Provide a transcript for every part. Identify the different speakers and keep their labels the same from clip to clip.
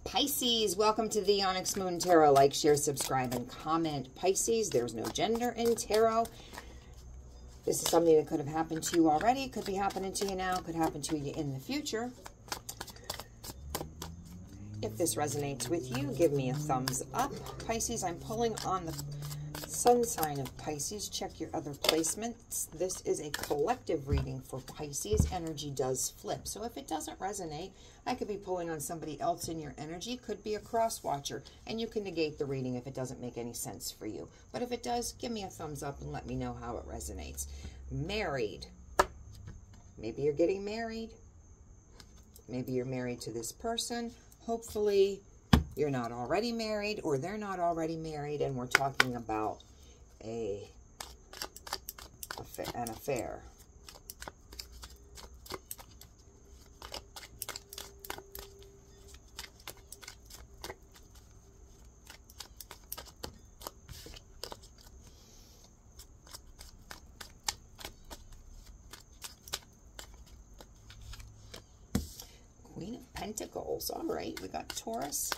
Speaker 1: Pisces, welcome to the Onyx Moon Tarot. Like, share, subscribe, and comment. Pisces, there's no gender in tarot. This is something that could have happened to you already, could be happening to you now, could happen to you in the future. If this resonates with you, give me a thumbs up. Pisces, I'm pulling on the sun sign of Pisces. Check your other placements. This is a collective reading for Pisces. Energy does flip. So if it doesn't resonate, I could be pulling on somebody else in your energy. Could be a cross watcher. And you can negate the reading if it doesn't make any sense for you. But if it does, give me a thumbs up and let me know how it resonates. Married. Maybe you're getting married. Maybe you're married to this person. Hopefully you're not already married, or they're not already married, and we're talking about an affair. Queen of Pentacles. All right, we got Taurus,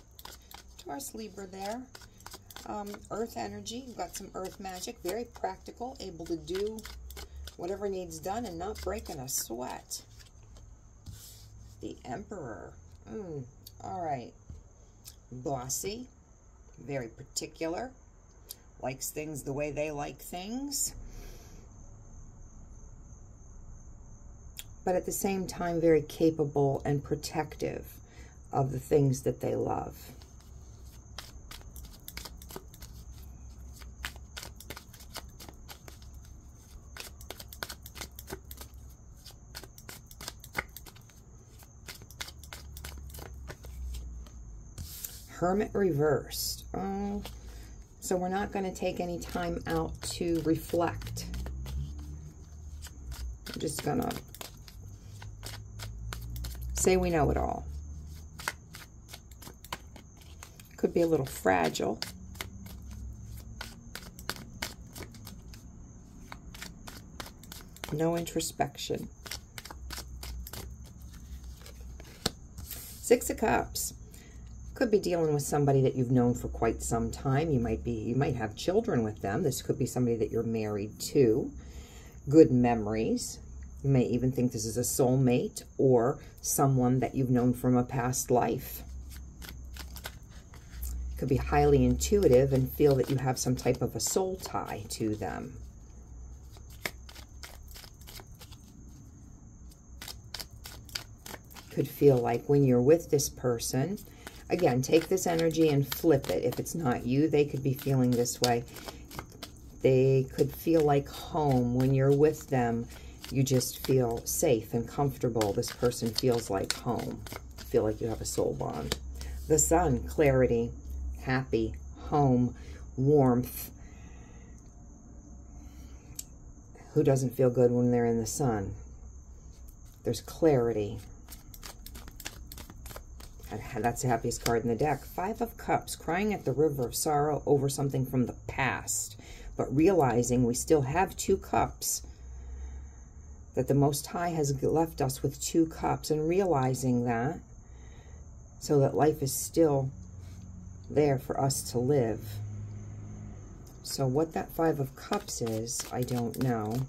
Speaker 1: Libra there. Earth energy. We've got some earth magic. Very practical, able to do whatever needs done and not breaking a sweat. The Emperor. All right. Bossy. Very particular. Likes things the way they like things. But at the same time, very capable and protective of the things that they love. Hermit reversed. Oh, so we're not going to take any time out to reflect. I'm just going to say we know it all. Could be a little fragile. No introspection. Six of Cups. Could be dealing with somebody that you've known for quite some time. You might have children with them. This could be somebody that you're married to. Good memories. You may even think this is a soulmate or someone that you've known from a past life. Could be highly intuitive and feel that you have some type of a soul tie to them. Could feel like when you're with this person, again, take this energy and flip it. If it's not you, they could be feeling this way. They could feel like home. When you're with them, you just feel safe and comfortable. This person feels like home. Feel like you have a soul bond. The Sun, clarity, happy, home, warmth. Who doesn't feel good when they're in the sun? There's clarity. That's the happiest card in the deck. Five of Cups, crying at the river of sorrow over something from the past, but realizing we still have two cups, that the Most High has left us with two cups, and realizing that, so that life is still there for us to live. So what that Five of Cups is, I don't know.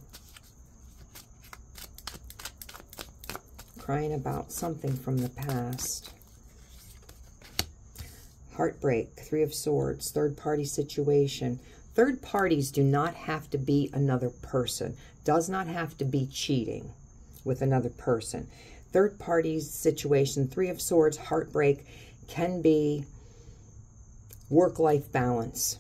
Speaker 1: Crying about something from the past. Heartbreak, Three of Swords, third-party situation. Third parties do not have to be another person. Does not have to be cheating with another person. Third-party situation, Three of Swords, heartbreak, can be work-life balance.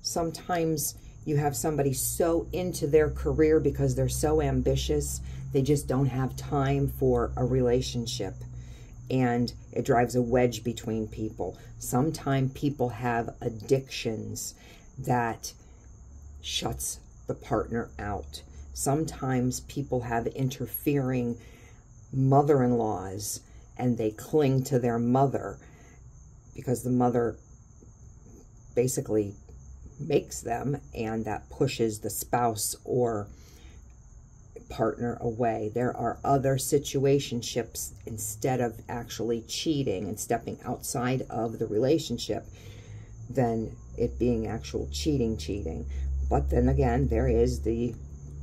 Speaker 1: Sometimes you have somebody so into their career because they're so ambitious, they just don't have time for a relationship. And it drives a wedge between people. Sometimes people have addictions that shuts the partner out. Sometimes people have interfering mother-in-laws and they cling to their mother because the mother basically makes them, and that pushes the spouse or partner away. There are other situationships instead of actually cheating and stepping outside of the relationship than it being actual cheating. But then again, there is the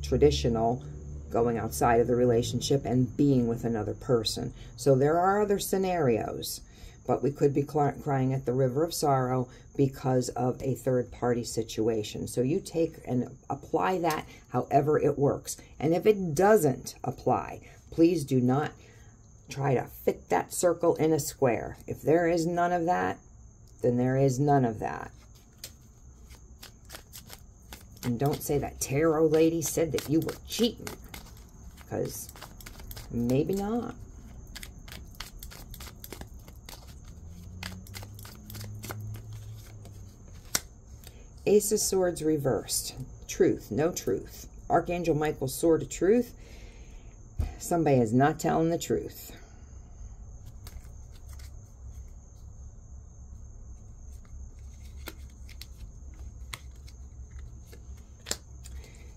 Speaker 1: traditional going outside of the relationship and being with another person. So there are other scenarios, but we could be crying at the river of sorrow because of a third-party situation. So you take and apply that however it works. And if it doesn't apply, please do not try to fit that circle in a square. If there is none of that, then there is none of that. And don't say that tarot lady said that you were cheating, because maybe not. Ace of Swords reversed. Truth, no truth. Archangel Michael's sword of truth. Somebody is not telling the truth.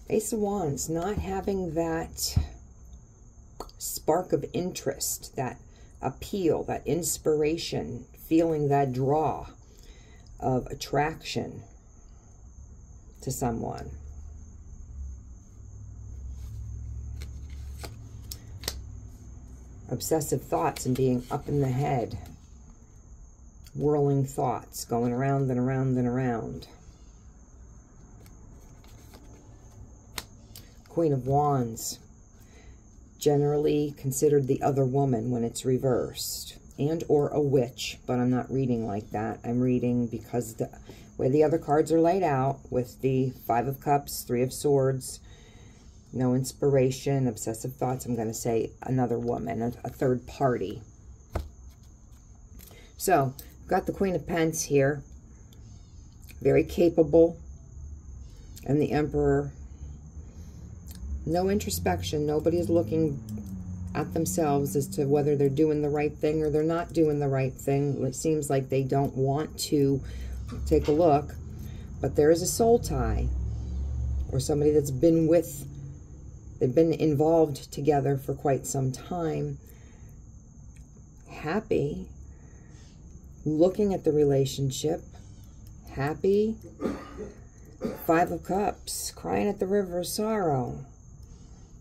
Speaker 1: Ace of Wands, not having that spark of interest, that appeal, that inspiration, feeling that draw of attraction to someone. Obsessive thoughts and being up in the head. Whirling thoughts, going around and around and around. Queen of Wands, generally considered the other woman when it's reversed, and or a witch, but I'm not reading like that. I'm reading because the way the other cards are laid out, with the Five of Cups, Three of Swords, no inspiration, obsessive thoughts, I'm going to say another woman, a third party. So, we've got the Queen of Pentacles here, very capable, and the Emperor. No introspection. Nobody is looking at themselves as to whether they're doing the right thing or they're not doing the right thing. It seems like they don't want to take a look. But there is a soul tie, or somebody that's been with, they've been involved together for quite some time. Happy. Looking at the relationship. Happy. Five of Cups. Crying at the river of sorrow.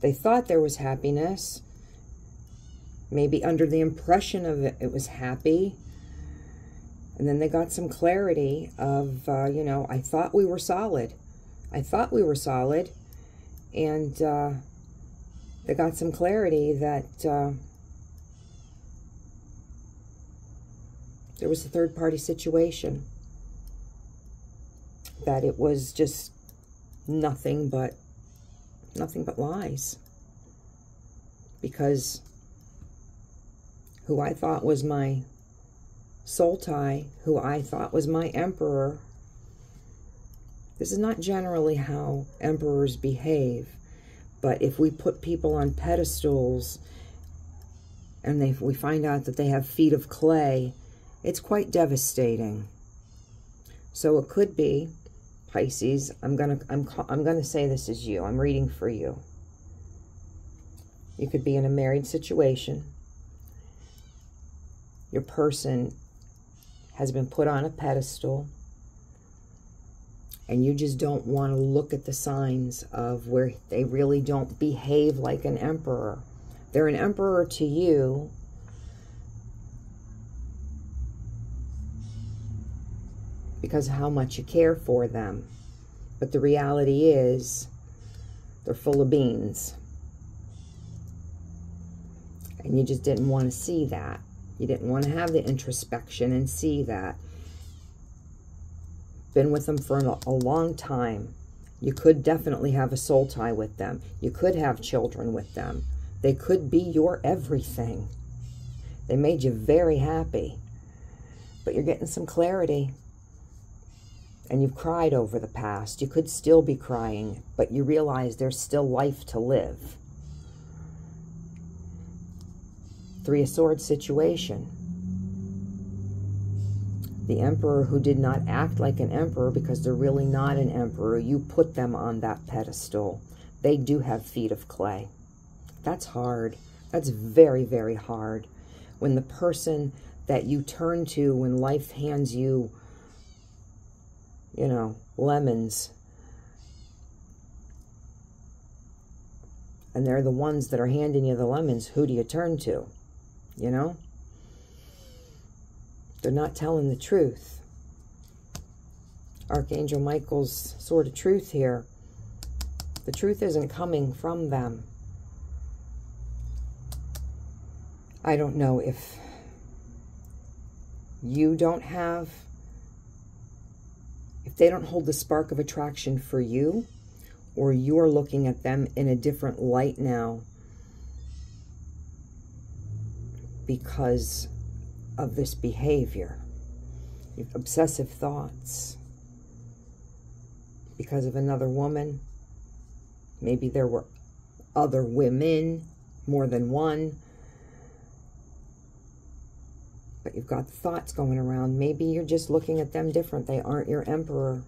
Speaker 1: They thought there was happiness, maybe under the impression of it was happy, and then they got some clarity of, you know, I thought we were solid. I thought we were solid, and they got some clarity that there was a third-party situation, that it was just nothing but lies. Because who I thought was my soul tie, who I thought was my emperor, this is not generally how emperors behave. But if we put people on pedestals and we find out that they have feet of clay, it's quite devastating. So it could be, Pisces, I'm gonna say this is you. I'm reading for you. You could be in a married situation. Your person has been put on a pedestal, and you just don't want to look at the signs of where they really don't behave like an emperor. They're an emperor to you, because of how much you care for them. But the reality is, they're full of beans. And you just didn't want to see that. You didn't want to have the introspection and see that. Been with them for a long time. You could definitely have a soul tie with them. You could have children with them. They could be your everything. They made you very happy. But you're getting some clarity. And you've cried over the past. You could still be crying, but you realize there's still life to live. Three of Swords situation. The emperor who did not act like an emperor, because they're really not an emperor. You put them on that pedestal. They do have feet of clay. That's hard. That's very, very hard. When the person that you turn to when life hands you, you know, lemons, and they're the ones that are handing you the lemons, who do you turn to? You know? They're not telling the truth. Archangel Michael's sword of truth here. The truth isn't coming from them. I don't know if you don't have, if they don't hold the spark of attraction for you, or you're looking at them in a different light now because of this behavior. Obsessive thoughts. Because of another woman. Maybe there were other women, more than one. But you've got thoughts going around. Maybe you're just looking at them different. They aren't your emperor.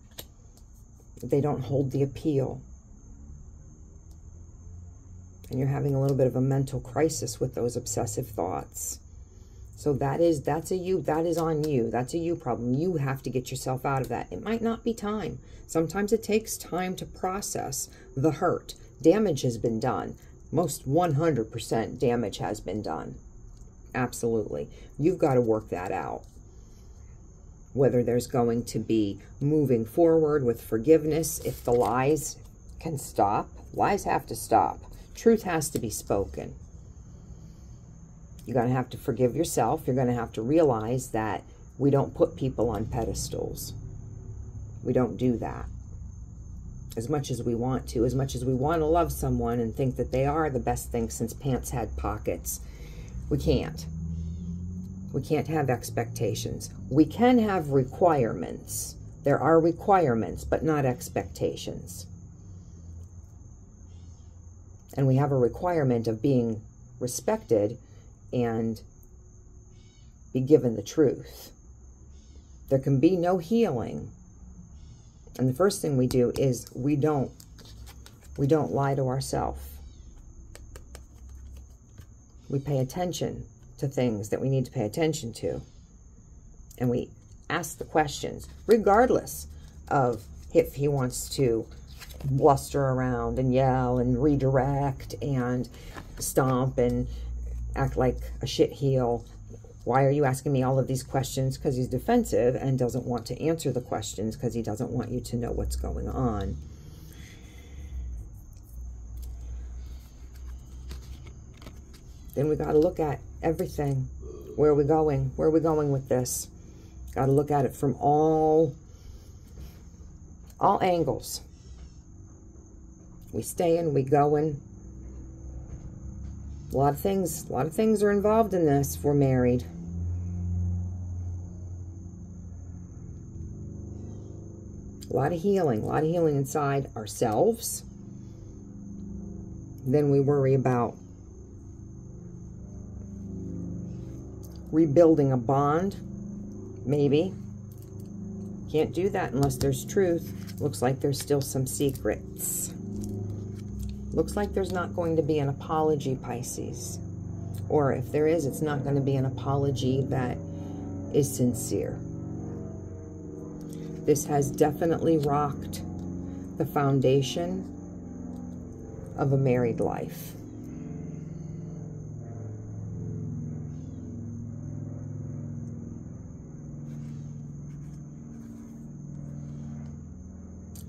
Speaker 1: They don't hold the appeal. And you're having a little bit of a mental crisis with those obsessive thoughts. So that's a you, that is on you. That's a you problem. You have to get yourself out of that. It might not be time. Sometimes it takes time to process the hurt. Damage has been done. Most 100% damage has been done. Absolutely. You've got to work that out. Whether there's going to be moving forward with forgiveness, if the lies can stop. Lies have to stop. Truth has to be spoken. You're going to have to forgive yourself. You're going to have to realize that we don't put people on pedestals. We don't do that. As much as we want to, as much as we want to love someone and think that they are the best thing since pants had pockets, we can't. We can't have expectations. We can have requirements. There are requirements, but not expectations. And we have a requirement of being respected and be given the truth. There can be no healing. And the first thing we do is we don't lie to ourselves. We pay attention to things that we need to pay attention to. And we ask the questions, regardless of if he wants to bluster around and yell and redirect and stomp and act like a shitheel. Why are you asking me all of these questions? Because he's defensive and doesn't want to answer the questions because he doesn't want you to know what's going on. Then we got to look at everything. Where are we going? Where are we going with this? Got to look at it from all angles. We staying, we going. A lot of things are involved in this if we're married. A lot of healing inside ourselves. Then we worry about rebuilding a bond, maybe. Can't do that unless there's truth. Looks like there's still some secrets. Looks like there's not going to be an apology, Pisces. Or if there is, it's not going to be an apology that is sincere. This has definitely rocked the foundation of a married life.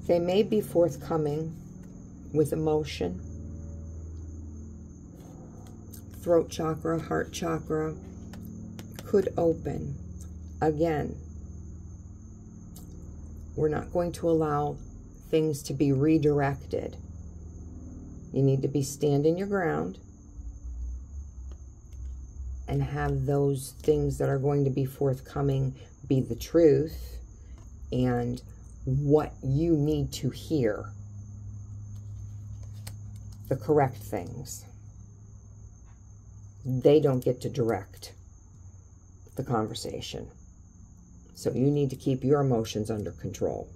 Speaker 1: They may be forthcoming with emotion. Throat chakra, heart chakra could open. Again, we're not going to allow things to be redirected. You need to be standing your ground and have those things that are going to be forthcoming be the truth and what you need to hear. The correct things. They don't get to direct the conversation. So you need to keep your emotions under control.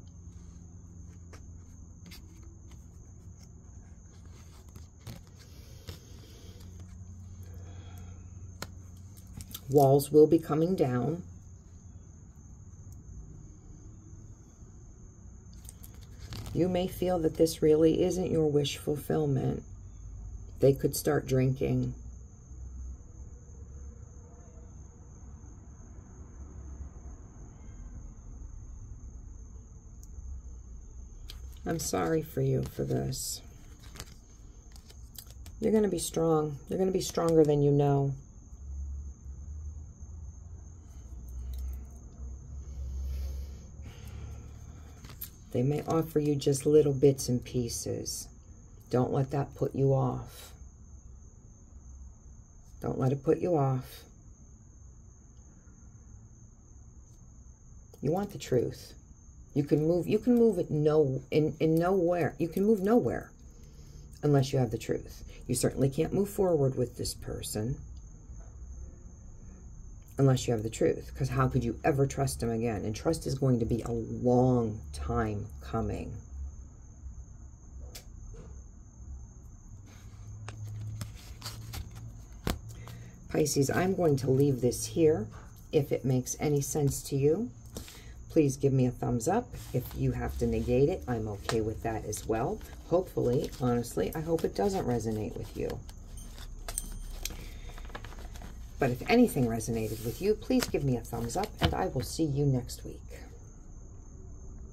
Speaker 1: Walls will be coming down. You may feel that this really isn't your wish fulfillment. They could start drinking. I'm sorry for you for this. You're going to be strong. You're going to be stronger than you know. They may offer you just little bits and pieces. Don't let that put you off. Don't let it put you off. You want the truth. You can move it nowhere. You can move nowhere unless you have the truth. You certainly can't move forward with this person unless you have the truth, because how could you ever trust him again? And trust is going to be a long time coming. Pisces, I'm going to leave this here. If it makes any sense to you, please give me a thumbs up. If you have to negate it, I'm okay with that as well. Hopefully, honestly, I hope it doesn't resonate with you. But if anything resonated with you, please give me a thumbs up, and I will see you next week.